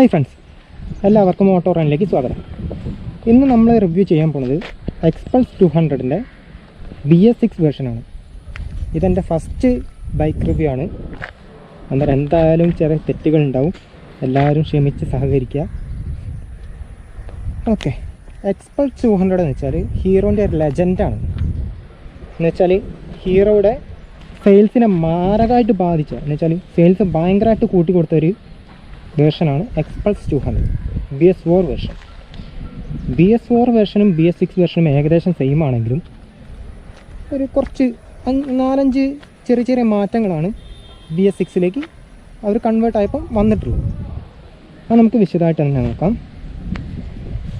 Hi friends, എല്ലാവർക്കും auto റണ്ണിലേക്ക് സ്വാഗതം. ഇന്ന് നമ്മൾ റിവ്യൂ ചെയ്യാൻ പോകുന്നത് എക്സ്പൾസ് 200ൻ്റെ BS6 വേർഷനാണ്. ഇതെൻ്റെ ഫസ്റ്റ് ബൈക്ക് റിവ്യൂ ആണ്. അന്നേരം എന്തായാലും ചെറിയ തെറ്റുകളുണ്ടാവും, എല്ലാവരും ക്ഷമിച്ച് സഹകരിക്കുക. ഓക്കെ, എക്സ്പൾസ് 200 എന്ന് വെച്ചാൽ ഹീറോൻ്റെ ഒരു ലെജൻഡാണ്. എന്ന് വെച്ചാൽ ഹീറോയുടെ സെയിൽസിനെ മാരകമായിട്ട് ബാധിച്ച, എന്ന് വെച്ചാൽ സെയിൽസ് ഭയങ്കരമായിട്ട് കൂട്ടിക്കൊടുത്തൊരു വേർഷനാണ് Xpulse 200 BS4 version. BS4 വേർഷനും BS6 വേർഷനും ഏകദേശം സെയിം ആണെങ്കിലും ഒരു കുറച്ച് 4-5 ചെറിയ ചെറിയ മാറ്റങ്ങളാണ് BS6ലേക്ക് അവർ കൺവേർട്ട് ആയപ്പോൾ വന്നിട്ടുള്ളത്. അത് നമുക്ക് വിശദമായിട്ട് തന്നെ നോക്കാം.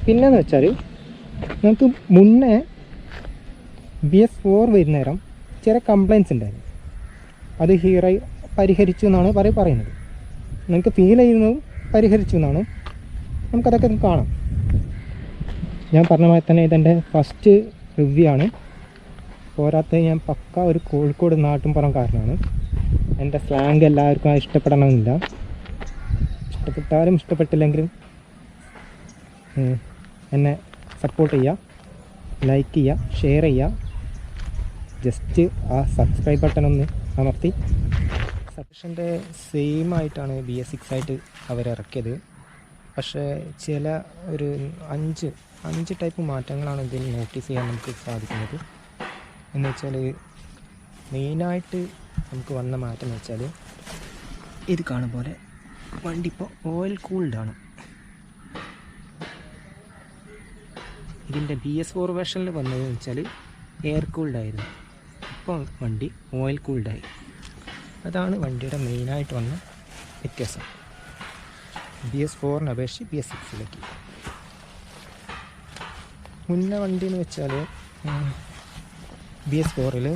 പിന്നെയെന്ന് വെച്ചാൽ നമുക്ക് മുന്നേ BS4 വരുന്ന നേരം ചെറിയ കംപ്ലയിൻറ്റ്സ് ഉണ്ടായിരുന്നു. അത് ഹീറോ പരിഹരിച്ചു എന്നാണ് പറയുന്നത്. നമുക്ക് ഫീൽ ചെയ്യുന്നതും പരിഹരിച്ചു എന്നാണ്. നമുക്കതൊക്കെ കാണാം. ഞാൻ പറഞ്ഞ മാതിരി തന്നെ ഇതെൻ്റെ ഫസ്റ്റ് റിവ്യൂ ആണ്. പോരാത്ത ഞാൻ പക്ക ഒരു കോഴിക്കോട് നാട്ടുംപുറംകാരനാണ്. എൻ്റെ സ്ലാങ് എല്ലാവർക്കും ഇഷ്ടപ്പെടണമെന്നില്ല. ഇഷ്ടപ്പെട്ടാലും ഇഷ്ടപ്പെട്ടില്ലെങ്കിലും എന്നെ സപ്പോർട്ട് ചെയ്യുക, ലൈക്ക് ചെയ്യുക, ഷെയർ ചെയ്യുക. ജസ്റ്റ് ആ സബ്സ്ക്രൈബ് ബട്ടൺ ഒന്ന് അമർത്തി. സബ്സ്ക്രിപ്ഷൻ്റെ സെയിം ആയിട്ടാണ് BS6 ആയിട്ട് അവരിറക്കിയത്. പക്ഷേ ചില ഒരു അഞ്ച് ടൈപ്പ് മാറ്റങ്ങളാണ് ഇതിൽ നോട്ടീസ് ചെയ്യാൻ നമുക്ക് സാധിക്കുന്നത്. എന്ന് വെച്ചാൽ മെയിനായിട്ട് നമുക്ക് വന്ന മാറ്റം എന്ന് വെച്ചാൽ ഇത് കാണും പോലെ വണ്ടി ഇപ്പോൾ ഓയിൽ കൂൾഡാണ്. ഇതിൻ്റെ BS4 വേർഷനിൽ വന്നതെന്ന് വെച്ചാൽ എയർ കൂൾഡായിരുന്നു. ഇപ്പോൾ വണ്ടി ഓയിൽ കൂൾഡായി. അതാണ് വണ്ടിയുടെ മെയിനായിട്ട് വന്ന വ്യത്യാസം BS4 അപേക്ഷിച്ച് BS6ലേക്ക്. മുന്നേ വണ്ടി എന്ന് വെച്ചാൽ BS4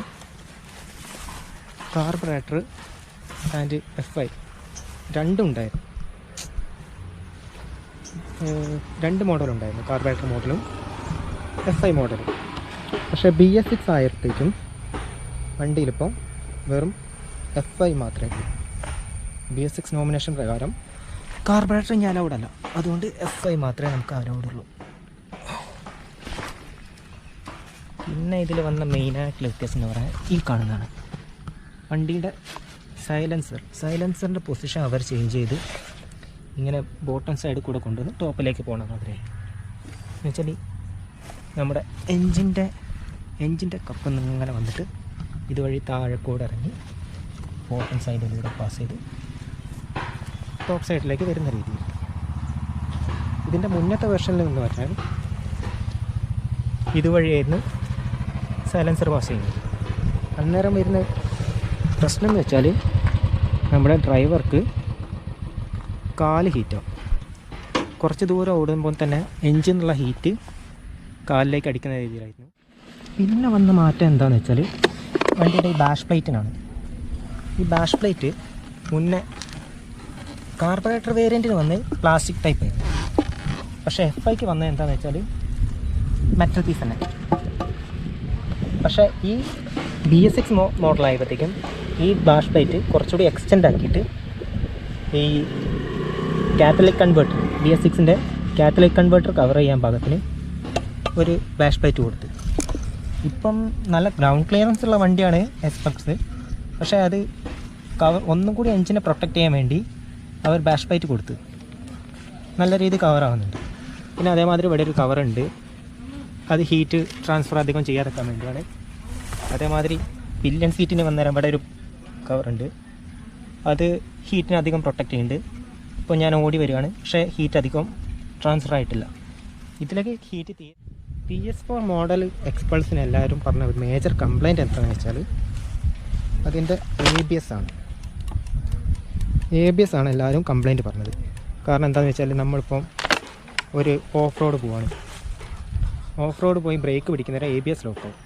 കാർബറേറ്റർ ആൻഡ് FI രണ്ടും ഉണ്ടായിരുന്നു. 2 മോഡലുണ്ടായിരുന്നു, കാർബറേറ്റർ മോഡലും FI മോഡലും. പക്ഷേ BS6 ആയപ്പോഴത്തേക്കും വണ്ടിയിലിപ്പം വെറും FI മാത്രമേ. BS6 നോമിനേഷൻ പ്രകാരം കാർബറേറ്റർ ഞാൻ അലൗഡ് അല്ല, അതുകൊണ്ട് FI മാത്രമേ നമുക്ക് അലൗഡ് ഉള്ളൂ. പിന്നെ ഇതിൽ വന്ന മെയിനായിട്ടുള്ള വ്യത്യാസം എന്ന് പറയാൻ ഈ കാണുന്നതാണ് വണ്ടിയുടെ സൈലൻസറിൻ്റെ പൊസിഷൻ അവർ ചേഞ്ച് ചെയ്ത് ഇങ്ങനെ ബോട്ടം സൈഡിൽ കൂടെ കൊണ്ടുവന്ന് ടോപ്പിലേക്ക് പോകണം. അതിനെ എന്ന് വെച്ചാൽ നമ്മുടെ എൻജിൻ്റെ കപ്പ് ഇങ്ങനെ വന്നിട്ട് ഇതുവഴി താഴെ കൂടെ ഇറങ്ങി ബോട്ടം സൈഡിലൂടെ പാസ് ചെയ്ത് ടോപ്പ് സൈഡിലേക്ക് വരുന്ന രീതിയിൽ. ഇതിൻ്റെ മുന്നത്തെ വെർഷനിൽ നിന്ന് പറഞ്ഞാൽ ഇതുവഴിയായിരുന്നു സൈലൻസർ പാസ് ചെയ്യുന്നത്. അന്നേരം വരുന്ന പ്രശ്നം എന്ന് വെച്ചാൽ നമ്മുടെ ഡ്രൈവർക്ക് കാല് ഹീറ്റാവും. കുറച്ച് ദൂരം ഓടുമ്പോൾ തന്നെ എൻജിനുള്ള ഹീറ്റ് കാലിലേക്ക് അടിക്കുന്ന രീതിയിലായിരുന്നു. പിന്നെ വന്ന മാറ്റം എന്താണെന്ന് വെച്ചാൽ വണ്ടിയുടെ ഈ ബാഷ് പ്ലേറ്റിനാണ്. ഈ ബാഷ് പ്ലേറ്റ് മുന്നേ കാർബറേറ്റർ വേരിയൻറ്റിന് വന്ന് പ്ലാസ്റ്റിക് ടൈപ്പ് ആയിരുന്നു. പക്ഷേ FIക്ക് വന്നത് എന്താണെന്ന് വെച്ചാൽ മെറ്റൽ പീസ് തന്നെ. പക്ഷേ ഈ BS6 മോഡലായപ്പോഴത്തേക്കും ഈ ബാഷ് പ്ലേറ്റ് കുറച്ചുകൂടി എക്സ്റ്റെൻഡ് ആക്കിയിട്ട് ഈ കാറ്റലിക് കൺവേർട്ടർ BS6ൻ്റെ കാറ്റലിക് കൺവേർട്ടർ കവർ ചെയ്യാൻ പാകത്തിന് ഒരു ബാഷ് പ്ലേറ്റ് കൊടുത്ത്. ഇപ്പം നല്ല ഗ്രൗണ്ട് ക്ലിയറൻസ് ഉള്ള വണ്ടിയാണ് എക്സ്പൾസ്. പക്ഷേ അത് ഒന്നും കൂടി എഞ്ചിനെ പ്രൊട്ടക്റ്റ് ചെയ്യാൻ വേണ്ടി അവർ ബാഷ് പ്ലേറ്റ് കൊടുത്ത് നല്ല രീതിയിൽ കവറാകുന്നുണ്ട്. പിന്നെ അതേമാതിരി ഇവിടെ ഒരു കവറുണ്ട്, അത് ഹീറ്റ് ട്രാൻസ്ഫർ അധികം ചെയ്യാതിരിക്കാൻ വേണ്ടിയാണ്. അതേമാതിരി പില്ലൻ സീറ്റിന് വന്നേരം ഇവിടെ ഒരു കവറുണ്ട്, അത് ഹീറ്റിനെ അധികം പ്രൊട്ടക്റ്റ് ചെയ്യുന്നുണ്ട്. ഇപ്പോൾ ഞാൻ ഓടി വരികയാണ്, പക്ഷേ ഹീറ്റ് അധികം ട്രാൻസ്ഫർ ആയിട്ടില്ല. ഇതിലേക്ക് ഹീറ്റ് BS4 മോഡൽ എക്സ്പൾസിന് എല്ലാവരും പറഞ്ഞ ഒരു മേജർ കംപ്ലയിൻറ്റ് എന്താണെന്ന് വെച്ചാൽ അതിൻ്റെ ABS ആണ് എല്ലാവരും കംപ്ലയിൻറ്റ് പറഞ്ഞത്. കാരണം എന്താണെന്ന് വെച്ചാൽ നമ്മളിപ്പം ഒരു ഓഫ് റോഡ് പോയി ബ്രേക്ക് പിടിക്കുന്നവരെ ABS ലോക്കാവും.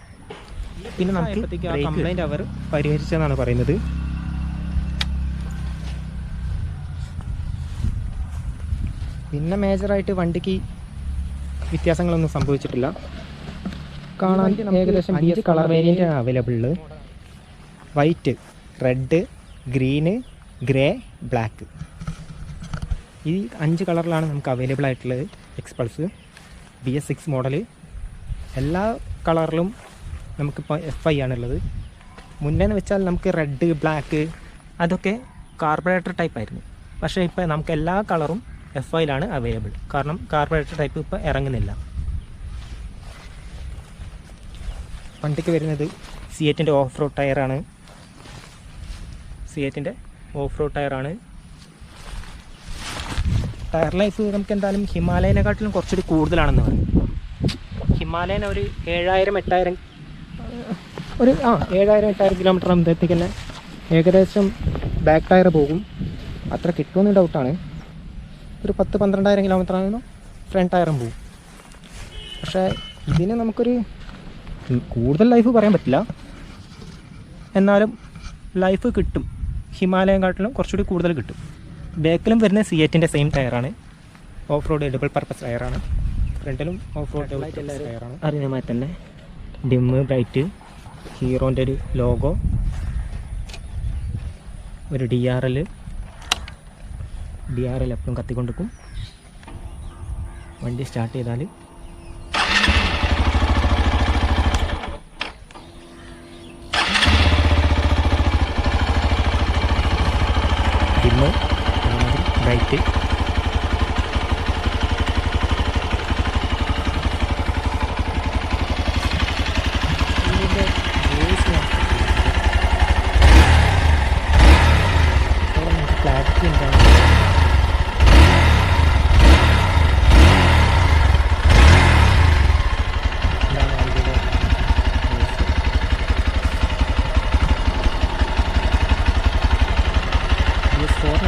പിന്നെ നമുക്ക് ആ കംപ്ലയിൻറ്റ് അവർ പരിഹരിച്ചതെന്നാണ് പറയുന്നത്. പിന്നെ മേജറായിട്ട് വണ്ടിക്ക് വ്യത്യാസങ്ങളൊന്നും സംഭവിച്ചിട്ടില്ല. കാണാൻ ഏകദേശം 5 colour variant available. White, red, green, grey, black. ഈ 5 കളറിലാണ് നമുക്ക് അവൈലബിൾ ആയിട്ടുള്ളത് എക്സ്പൾസ് BS6 മോഡൽ. എല്ലാ കളറിലും നമുക്കിപ്പോൾ FI ആണുള്ളത്. മുന്നേന്ന് വെച്ചാൽ നമുക്ക് റെഡ്, ബ്ലാക്ക് അതൊക്കെ കാർബറേറ്റർ ടൈപ്പ് ആയിരുന്നു. പക്ഷേ ഇപ്പോൾ നമുക്ക് എല്ലാ കളറും FIയിലാണ് അവൈലബിൾ. കാരണം കാർബറേറ്റർ ടൈപ്പ് ഇപ്പോൾ ഇറങ്ങുന്നില്ല. വണ്ടിക്ക് വരുന്നത് സിയറ്റിൻ്റെ ഓഫ് റോഡ് ടയറാണ്. ടയർ ലൈഫ് നമുക്ക് എന്തായാലും ഹിമാലയനെക്കാട്ടിലും കുറച്ചുകൂടി കൂടുതലാണെന്ന് പറയും. ഹിമാലയൻ ഒരു 7,000-8,000 കിലോമീറ്റർ ആകുമ്പോഴത്തേക്ക് തന്നെ ഏകദേശം ബാക്ക് ടയർ പോകും. അത്ര കിട്ടുമെന്ന് ഡൗട്ടാണ്. ഒരു 10,000-12,000 കിലോമീറ്റർ ആകുമ്പോൾ ഫ്രണ്ട് ടയറും പോകും. പക്ഷേ ഇതിന് നമുക്കൊരു കൂടുതൽ ലൈഫ് പറയാൻ പറ്റില്ല, എന്നാലും ലൈഫ് കിട്ടും. ഹിമാലയനെക്കാട്ടിലും കുറച്ചുകൂടി കൂടുതൽ കിട്ടും. ബാക്കിലും വരുന്ന സിയറ്റിൻ്റെ സെയിം ടയറാണ്. ഓഫ് റോഡ് ഡബിൾ പർപ്പസ് ടയറാണ്. ഫ്രണ്ടിലും ഓഫ് റോഡ് ടയറാണ്. അറിയുന്നമായി തന്നെ ഡിമ്മ്, ബ്രൈറ്റ്, ഹീറോൻ്റെ ഒരു ലോഗോ, ഒരു DRL എപ്പോഴും കത്തിക്കൊണ്ടിരിക്കും. വണ്ടി സ്റ്റാർട്ട് ചെയ്താൽ ഡിമ്മ്, ബ്രൈറ്റ്, ക്ലാരിറ്റി എന്താണ്?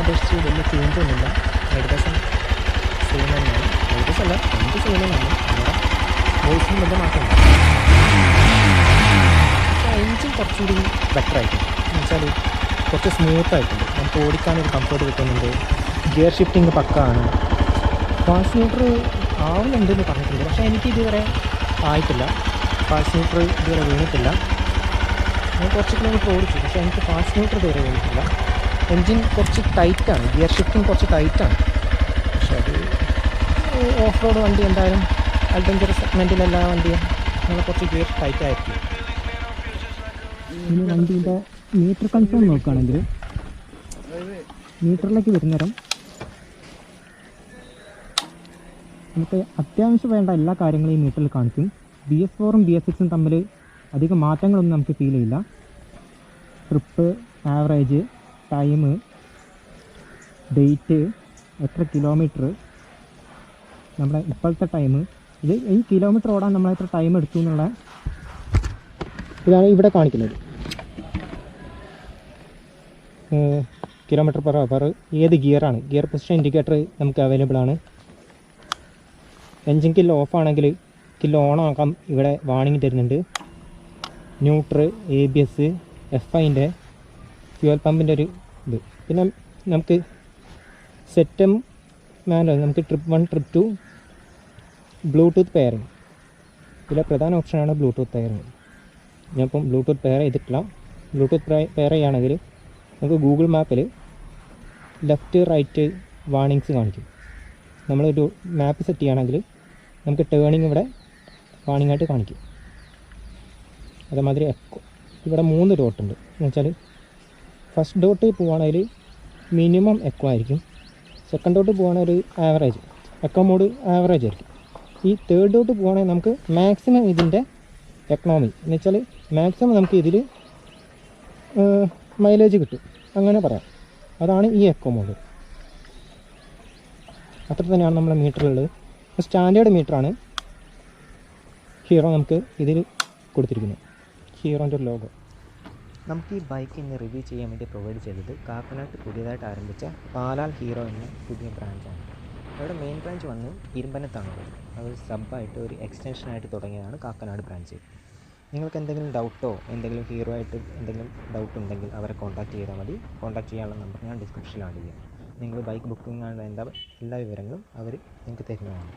അപേക്ഷിച്ച് വലിയ ചേഞ്ചൊന്നുമില്ല. ഏകദേശം സെയിം തന്നെയാണ്. ഏകദേശം അല്ല, എന്ത് സെയിം തന്നെയാണ്. നമ്മുടെ വോയിസിന് വലിയ മാറ്റമുണ്ട്. പക്ഷേ എൻജിൻ കുറച്ചുകൂടി ബെറ്റർ ആയിട്ടുണ്ട്. എന്ന് വെച്ചാൽ കുറച്ച് സ്മൂത്ത് ആയിട്ടുണ്ട്. നമുക്ക് ഓടിക്കാനൊരു കംഫർട്ട് കിട്ടുന്നുണ്ട്. ഗിയർ ഷിഫ്റ്റിംഗ് പക്കാണ്. ഫാസ്റ്റ് ന്യൂട്രൽ ആവുന്നുണ്ടെന്ന് പറഞ്ഞിട്ടുണ്ട്. പക്ഷേ എനിക്ക് ഇതുവരെ ആയിട്ടില്ല. ഫാസ്റ്റ് ന്യൂട്രൽ ഇതുവരെ വീണിട്ടില്ല. ഞാൻ കുറച്ച് കിലോമീറ്റർ ഓടിച്ചു, പക്ഷേ എനിക്ക് ഫാസ്റ്റ് ന്യൂട്രൽ ഇതുവരെ വീണിട്ടില്ല. എൻജിൻ കുറച്ച് ടൈറ്റാണ്, ഗിയർ ഷിഫ്റ്റിംഗ് കുറച്ച് ടൈറ്റാണ്. പക്ഷേ അത് ഓഫ് റോഡ് വണ്ടി എന്തായാലും അഡ്വഞ്ചർ സെഗ്മെൻറ്റിലെല്ലാ വണ്ടിയും അങ്ങനെ കുറച്ച് ഗിയർ ടൈറ്റ് ആയിരിക്കും. ഇനി വണ്ടീൻ്റെ മീറ്റർ കൺസോൾ നോക്കുകയാണെങ്കിൽ മീറ്ററിലേക്ക് വരുന്നേരം നമുക്ക് അത്യാവശ്യം വേണ്ട എല്ലാ കാര്യങ്ങളും ഈ മീറ്ററിൽ കാണിക്കും. BS4ഉം BS6ഉം തമ്മിൽ അധികം മാറ്റങ്ങളൊന്നും നമുക്ക് ഫീൽ ചെയ്യില്ല. ട്രിപ്പ്, ആവറേജ്, ടൈം, ഡേറ്റ്, എത്ര കിലോമീറ്റർ, നമ്മുടെ ഇപ്പോഴത്തെ ടൈം, ഇത് ഈ കിലോമീറ്റർ ഓടാൻ നമ്മൾ എത്ര ടൈം എടുത്തു എന്നുള്ള ഇതാണ് ഇവിടെ കാണിക്കുന്നത്. കിലോമീറ്റർ പെർ അവർ, ഏത് ഗിയറാണ്, ഗിയർ പൊസിഷൻ ഇൻഡിക്കേറ്റർ നമുക്ക് അവൈലബിൾ ആണ്. എൻജിൻ കില്ല് ഓഫ് ആണെങ്കിൽ കില്ല് ഓൺ ആക്കാം, ഇവിടെ വാണിംഗ് തരുന്നുണ്ട്. ന്യൂട്രൽ, ABS, FIൻ്റെ ഫ്യൂവൽ പമ്പിൻ്റെ ഒരു ഇത്. പിന്നെ നമുക്ക് സെറ്റം മാനുവൽ, നമുക്ക് ട്രിപ്പ് 1, ട്രിപ്പ് 2, ബ്ലൂടൂത്ത് പെയറിങ്. ഇതിലെ പ്രധാന ഓപ്ഷനാണ് ബ്ലൂടൂത്ത് പെയറിങ്. ഞാനിപ്പം ബ്ലൂടൂത്ത് പെയർ ചെയ്തിട്ടില്ല. ബ്ലൂടൂത്ത് പെയർ ചെയ്യുകയാണെങ്കിൽ നമുക്ക് ഗൂഗിൾ മാപ്പിൽ ലെഫ്റ്റ് റൈറ്റ് വാണിങ്സ് കാണിക്കും. നമ്മളൊരു മാപ്പ് സെറ്റ് ചെയ്യുകയാണെങ്കിൽ നമുക്ക് ടേണിങ് ഇവിടെ വാണിംഗ് ആയിട്ട് കാണിക്കും. അതേമാതിരി എക്കോ, ഇവിടെ 3 ഡോട്ടുണ്ട്. എന്ന് വെച്ചാൽ ഫസ്റ്റ് ഡോട്ട് പോവുകയാണെങ്കിൽ മിനിമം എക്കോ ആയിരിക്കും. സെക്കൻഡ് ഡോട്ട് പോവുകയാണെങ്കിൽ ഒരു ആവറേജ് എക്കോ മോഡ് ആവറേജ് ആയിരിക്കും. ഈ തേർഡ് ഡോട്ട് പോവുകയാണെങ്കിൽ നമുക്ക് മാക്സിമം ഇതിൻ്റെ എക്കണോമി എന്ന് വെച്ചാൽ മാക്സിമം നമുക്ക് ഇതിൽ മൈലേജ് കിട്ടും, അങ്ങനെ പറയാം. അതാണ് ഈ എക്കോ മോഡ്. അത്ര തന്നെയാണ് നമ്മുടെ മീറ്ററുള്ളത്. സ്റ്റാൻഡേർഡ് മീറ്ററാണ് ഹീറോ നമുക്ക് ഇതിൽ കൊടുത്തിരിക്കുന്നത്. ഹീറോൻ്റെ ഒരു ലോഗോ. നമുക്ക് ഈ ബൈക്ക് ഇന്ന് റിവ്യൂ ചെയ്യാൻ വേണ്ടി പ്രൊവൈഡ് ചെയ്തത് കാക്കനാട്ട് പുതിയതായിട്ട് ആരംഭിച്ച പാലാൽ ഹീറോ എന്ന പുതിയ ബ്രാഞ്ചാണ്. അവിടെ മെയിൻ ബ്രാഞ്ച് വന്ന് ഇരുമ്പനത്താണുള്ളത്. അത് സബ്ബായിട്ട് ഒരു എക്സ്റ്റൻഷനായിട്ട് തുടങ്ങിയതാണ് കാക്കനാട് ബ്രാഞ്ച്. നിങ്ങൾക്ക് എന്തെങ്കിലും ഡൗട്ടോ എന്തെങ്കിലും ഹീറോ ആയിട്ട് എന്തെങ്കിലും ഡൗട്ട് ഉണ്ടെങ്കിൽ അവരെ കോൺടാക്ട് ചെയ്താൽ മതി. കോൺടാക്ട് ചെയ്യാനുള്ള നമ്പർ ഞാൻ ഡിസ്ക്രിപ്ഷനിൽ ആഡ് ചെയ്യാം. നിങ്ങൾ ബൈക്ക് ബുക്കിംഗ് ആണ് എല്ലാ വിവരങ്ങളും അവർ നിങ്ങൾക്ക് തരുന്നതാണ്.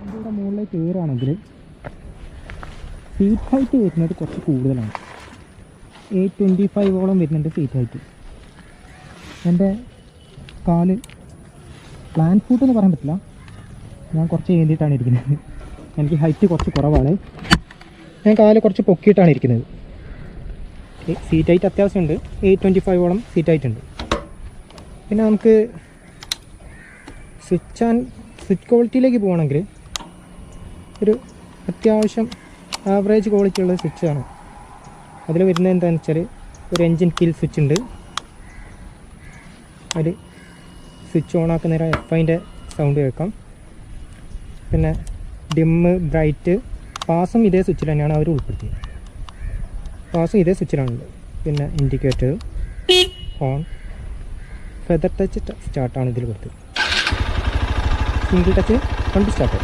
ഇതിവിടെ മുകളിലേക്ക് കയറുകയാണെങ്കിൽ സീറ്റ് ഹൈറ്റ് വരുന്നത് കുറച്ച് കൂടുതലാണ്. 825 വരുന്നുണ്ട് സീറ്റ് ഹൈറ്റ്. എൻ്റെ കാല് പ്ലാൻ ഫൂട്ട് എന്ന് പറയാൻ പറ്റില്ല, ഞാൻ കുറച്ച് ഏന്തിയിട്ടാണ് ഇരിക്കുന്നത്. എനിക്ക് ഹൈറ്റ് കുറച്ച് കുറവാണ്, ഞാൻ കാല് കുറച്ച് പൊക്കിയിട്ടാണ് ഇരിക്കുന്നത്. സീറ്റ് ഹൈറ്റ് അത്യാവശ്യമുണ്ട്, 825 സീറ്റ് ഹൈറ്റ് ഉണ്ട്. പിന്നെ നമുക്ക് സ്വിച്ച് ക്വാളിറ്റിയിലേക്ക് പോകണമെങ്കിൽ ഒരു അത്യാവശ്യം ആവറേജ് ക്വാളിറ്റി ഉള്ള സ്വിച്ചാണ്. അതിൽ വരുന്നത് എന്താണെന്ന് വെച്ചാൽ ഒരു എൻജിൻ കിൽ സ്വിച്ച് ഉണ്ട്. ഒരു സ്വിച്ച് ഓൺ ആക്കുന്ന നേരം F5-ൻ്റെ സൗണ്ട് കേൾക്കാം. പിന്നെ ഡിമ്മ്, ബ്രൈറ്റ്, പാസും ഇതേ സ്വിച്ചിൽ തന്നെയാണ് അവർ ഉൾപ്പെടുത്തിയത്. പാസും ഇതേ സ്വിച്ചിലാണുള്ളത്. പിന്നെ ഇൻഡിക്കേറ്റർ, ഹോൺ, ഫെദർ ടച്ച് സ്റ്റാർട്ടാണ് ഇതിൽ കൊടുത്തത്. സിംഗിൾ ടച്ച് വണ്ടി സ്റ്റാർട്ട്.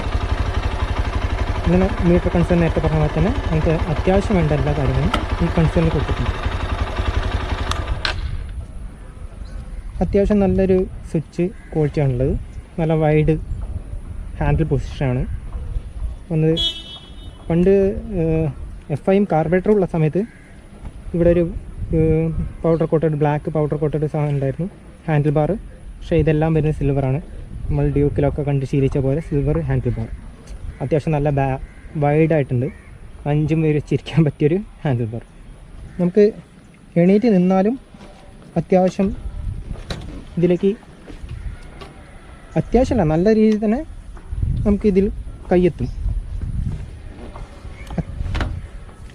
ഇങ്ങനെ മീറ്റർ കൺസേൺ നേരത്തെ പറഞ്ഞ പോലെ തന്നെ നമുക്ക് അത്യാവശ്യം വേണ്ട എല്ലാ കാര്യങ്ങളും ഈ കൺസേണിൽ കൊടുത്തിട്ടുണ്ട്. അത്യാവശ്യം നല്ലൊരു സ്വിച്ച് ക്വാളിറ്റിയാണുള്ളത്. നല്ല വൈഡ് ഹാൻഡിൽ പൊസിഷനാണ് വന്നത്. പണ്ട് F5 കാർബറേറ്റർ ഉള്ള സമയത്ത് ഇവിടെ ഒരു powder coated, black powder coated സാധനം ഉണ്ടായിരുന്നു ഹാൻഡിൽ ബാർ. പക്ഷേ ഇതെല്ലാം വരുന്നത് സിൽവറാണ്. നമ്മൾ ഡ്യൂക്കിലൊക്കെ കണ്ട് ശീലിച്ച പോലെ സിൽവർ ഹാൻഡിൽ ബാർ. അത്യാവശ്യം നല്ല വൈഡായിട്ടുണ്ട്. 5 പേര് വെച്ചിരിക്കാൻ പറ്റിയൊരു ഹാൻഡിൽ ബാർ. നമുക്ക് എണീറ്റ് നിന്നാലും അത്യാവശ്യം ഇതിലേക്ക് അത്യാവശ്യമല്ല, നല്ല രീതിയിൽ തന്നെ നമുക്കിതിൽ കയ്യെത്തും.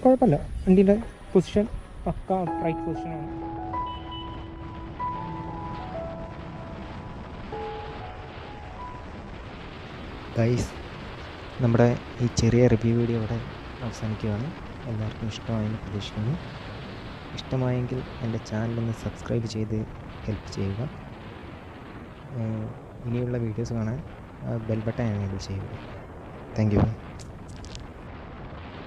കുഴപ്പമില്ല, വണ്ടീൻ്റെ പൊസിഷൻ പക്ക റൈറ്റ് പൊസിഷനാണ്. ഗൈസ്, നമ്മുടെ ഈ ചെറിയ റിവ്യൂ വീഡിയോ ഇവിടെ അവസാനിക്കുകയാണ്. എല്ലാവർക്കും ഇഷ്ടമായെന്ന് പ്രതീക്ഷിക്കുന്നു. ഇഷ്ടമായെങ്കിൽ എൻ്റെ ചാനലൊന്ന് സബ്സ്ക്രൈബ് ചെയ്ത് ഹെൽപ്പ് ചെയ്യുക. ഇനിയുള്ള വീഡിയോസ് കാണാൻ ബെൽ ബട്ടൺ എനേബിൾ ചെയ്യുക. Thank you.